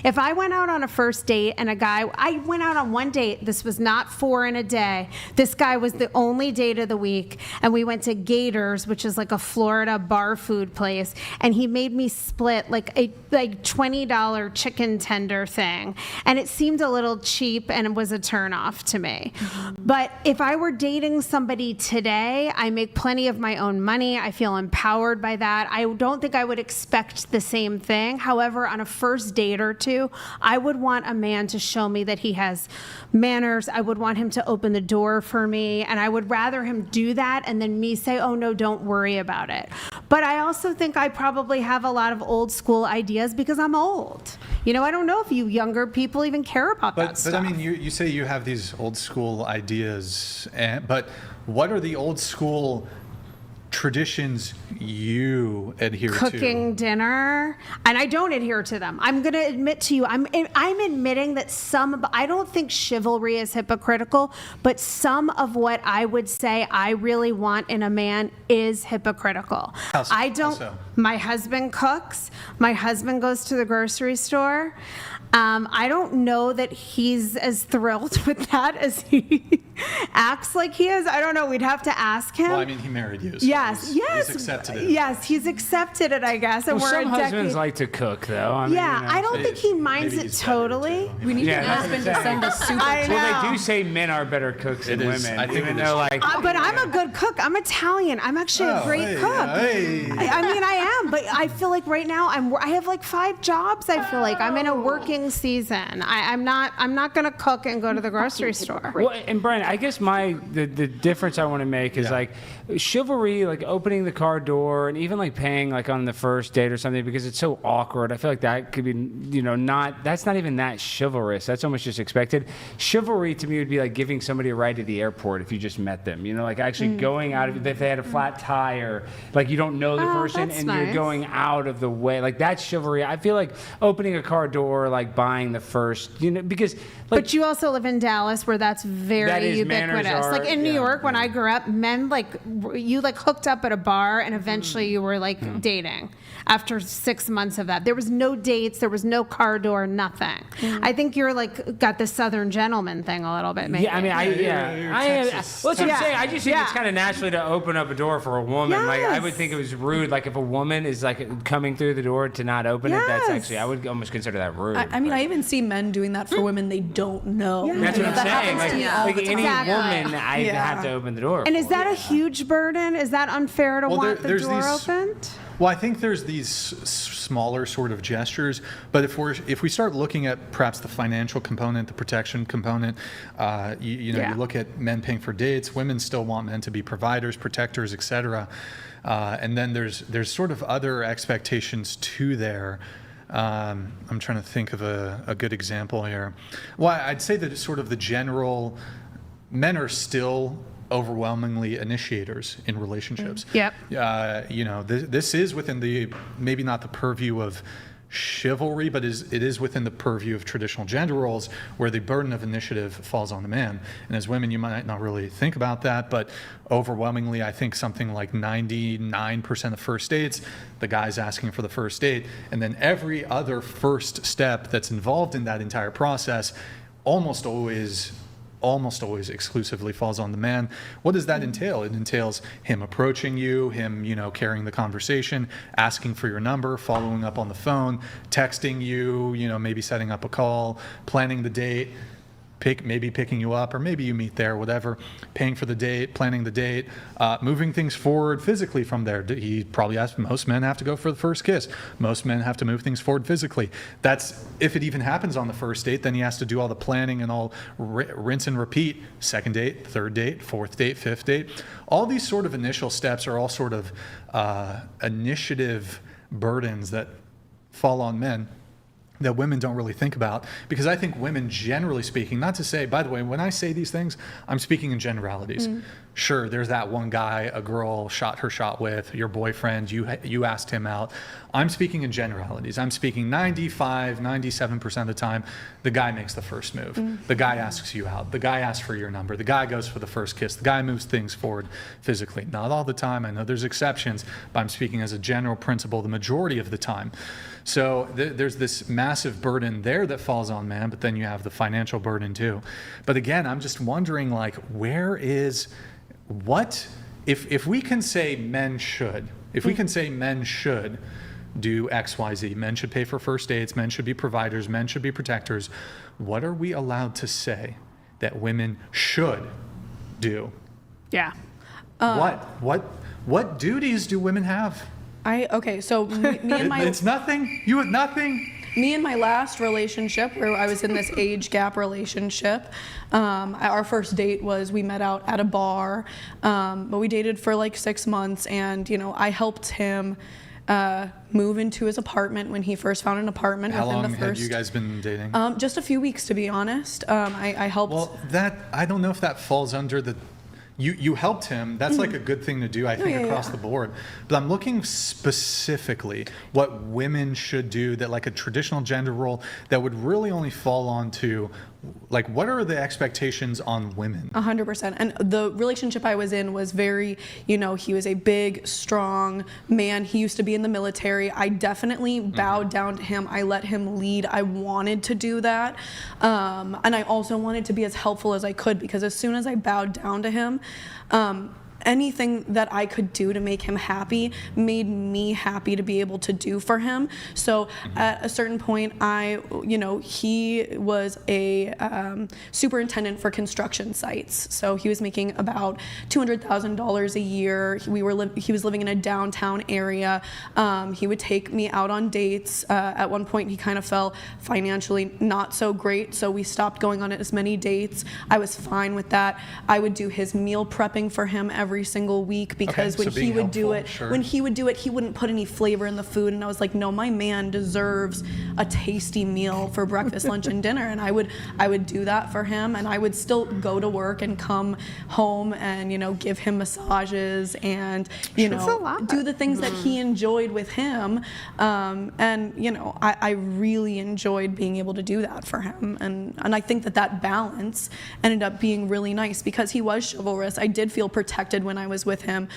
If I went out on a first date and I went out on one date, this was not 4 in a day. This guy was the only date of the week, and we went to Gators, which is like a Florida bar food place, and he made me split like a $20 chicken tender thing, and it seemed a little cheap and it was a turnoff to me. But if I were dating somebody today, I make plenty of my own money. I feel empowered by that. I don't think I would expect the same thing. However, on a first date or two, I would want a man to show me that he has manners. I would want him to open the door for me, and I would rather him do that and then me say, oh no, don't worry about it. But I also think I probably have a lot of old school ideas because I'm old. I don't know if you younger people even care about that stuff. But I mean, you say you have these old school ideas, but what are the old school traditions you adhere to? Cooking dinner, and I don't adhere to them. I'm going to admit to you, I'm admitting that I don't think chivalry is hypocritical, but some of what I would say I really want in a man is hypocritical. How so? My husband cooks. My husband goes to the grocery store. I don't know that he's as thrilled with that as he acts like he is. I don't know. We'd have to ask him. Well, I mean, he married you. So yes. He's accepted it. Yes, he's accepted it, I guess. And well, we're some husbands like to cook, though. I don't think he minds it totally. We need an husband to send us super. Well, they do say men are better cooks than women. I think even though, but I'm a good cook. I'm Italian. I'm actually a great cook. I am. But I feel like right now I have like 5 jobs. I feel like I'm in a working season. I'm not going to cook and go to the grocery store. Well, and Brian, I guess the difference I want to make is like chivalry, like opening the car door and even like paying like on the first date or something because it's so awkward. I feel like that could be, that's not even that chivalrous. That's almost just expected. Chivalry to me would be like giving somebody a ride to the airport if you just met them, like actually going out of, if they had a flat tire, like you don't know the person and you're going out of the way. Like that's chivalry. I feel like opening a car door, like buying the first, because but you also live in Dallas where that's very ubiquitous. Like in New York, when I grew up, men you hooked up at a bar and eventually you were dating after 6 months of that. There was no dates, there was no car door, nothing. I think you're got the Southern gentleman thing a little bit, maybe. Yeah, I mean, that's what I'm saying. I just think it's kind of naturally to open up a door for a woman. Yes. Like I would think it was rude. Like if a woman is coming through the door to not open it, that's actually, I would almost consider that rude. I mean, I even see men doing that for women they don't know. Yeah. That's what I'm saying. Like any woman, I have to open the door. And is that a huge burden? Is that unfair to want the door opened? Well, I think there's these smaller sort of gestures, but if we start looking at perhaps the financial component, the protection component, you look at men paying for dates, women still want men to be providers, protectors, etc. And then there's sort of other expectations too there. I'm trying to think of a good example here. Well, I'd say that it's sort of the general, men are still overwhelmingly initiators in relationships. Yep. This is within the, maybe not the purview of chivalry, but it is within the purview of traditional gender roles where the burden of initiative falls on the man. And as women, you might not really think about that, but overwhelmingly, I think something like 99% of first dates, the guy's asking for the first date. And then every other first step that's involved in that entire process almost always exclusively falls on the man. What does that entail? It entails him approaching you, him, carrying the conversation, asking for your number, following up on the phone, texting you, maybe setting up a call, planning the date, maybe picking you up, or maybe you meet there, whatever, paying for the date, planning the date, moving things forward physically from there. He probably asked, most men have to go for the first kiss. Most men have to move things forward physically. That's, if it even happens on the first date, then he has to do all the planning and all rinse and repeat. Second date, third date, fourth date, fifth date. All these sort of initial steps are all sort of initiative burdens that fall on men that women don't really think about, because I think women, generally speaking, not to say, by the way, when I say these things, I'm speaking in generalities. Sure, there's that one guy a girl shot her shot with, your boyfriend, you asked him out. I'm speaking in generalities. I'm speaking 95, 97% of the time, the guy makes the first move. The guy asks you out. The guy asks for your number. The guy goes for the first kiss. The guy moves things forward physically. Not all the time. I know there's exceptions, but I'm speaking as a general principle the majority of the time. So there's this massive burden there that falls on men, but then you have the financial burden too. But again, I'm just wondering, like, where is what if we can say men should, do X, Y, Z. Men should pay for first dates. Men should be providers. Men should be protectors. What are we allowed to say that women should do? Yeah. What duties do women have? Okay, so me and my It's nothing. You have nothing. me and my last relationship, where I was in this age gap relationship, our first date was we met out at a bar, but we dated for like 6 months, and I helped him move into his apartment when he first found an apartment. How within long the have first, you guys been dating? Just a few weeks, to be honest. I helped. Well, I don't know if that falls under the. You helped him. That's like a good thing to do, I think, across the board. But I'm looking specifically what women should do, that like a traditional gender role that would really only fall onto, like, what are the expectations on women? 100%. And the relationship I was in was very, he was a big, strong man. He used to be in the military. I definitely bowed down to him. I let him lead. I wanted to do that. And I also wanted to be as helpful as I could, because as soon as I bowed down to him, anything that I could do to make him happy made me happy to be able to do for him. So at a certain point, he was a superintendent for construction sites. So he was making about $200,000 a year. He was living in a downtown area. He would take me out on dates. At one point, he kind of fell financially not so great, so we stopped going on as many dates. I was fine with that. I would do his meal prepping for him every single week, because when he would do it, he wouldn't put any flavor in the food, and I was like, no, my man deserves a tasty meal for breakfast, lunch, and dinner. And I would do that for him, and I would still go to work and come home and give him massages and do the things that he enjoyed with him, I really enjoyed being able to do that for him, and I think that balance ended up being really nice, because he was chivalrous. I did feel protected when I was with him.